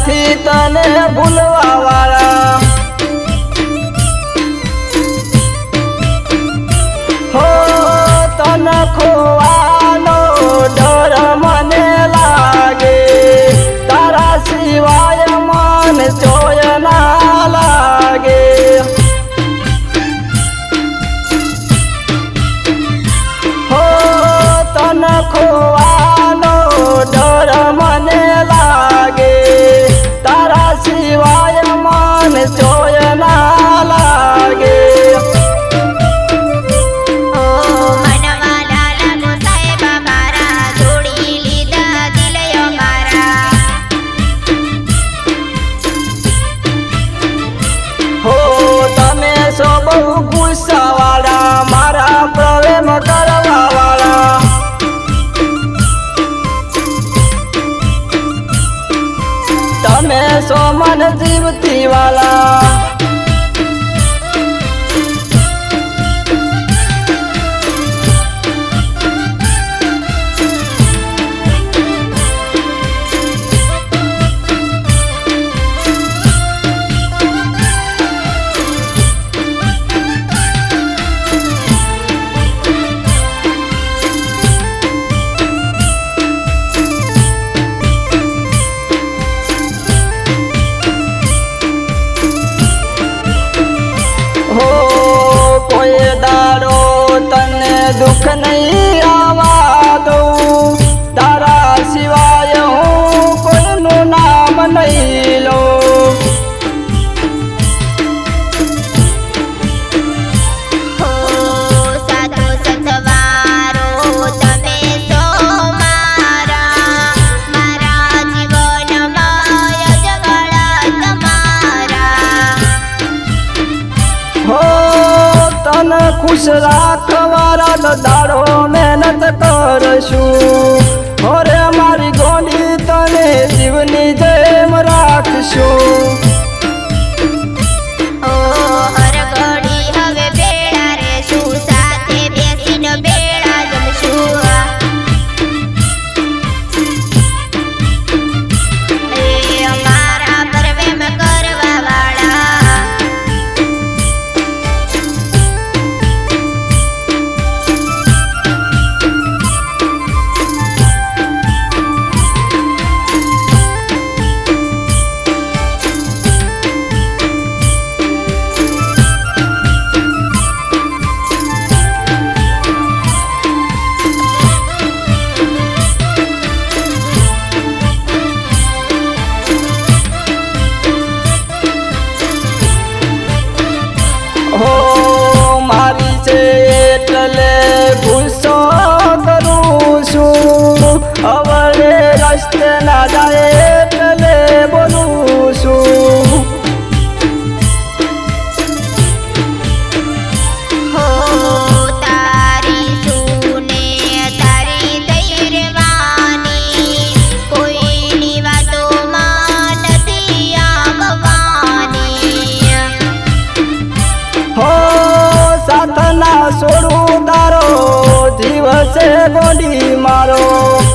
નથી તને ભૂલવા વાળા હો તને ખોવાનો ડર મને લાગે તારા સિવાય મન જોય ના લાગે હો તને ખોવાનો ડર મને લાગે તારા સિવાય મન જોય ના લાગે બહુ ગુસ્સા વાળા મારા પ્રેમ કરવા વાળા તમે સો મન જીવતી વાળા દુઃખ નહીં આવવા દઉં તારા સિવાય હું કોઈનું નામ નહીં લઉં સાધુ સંતવારો તમે તો મારા જીવનમાં યજવાળા તમારા હો તને ખુશ રાખવારા દાડો મહેનત કરશું હોરે મારી ગોંડી તને જીવની જેમ રાખશું હર ઘડી હવે બેડા રેશું સાથે બેસીને બેડા જમશું અમારા પરવેમ કરવા વાળા હો મારી છે એટલે ગુસ્સો કરું છું હવે રસ્તે ના જાય એટલે બોલું છું તારી સુને તારી ધૈર્યવાની કોઈની વાતોમાં નથી આવવાની હો સાથ ના છોડું તારો જીવ છે ગોંડી મારો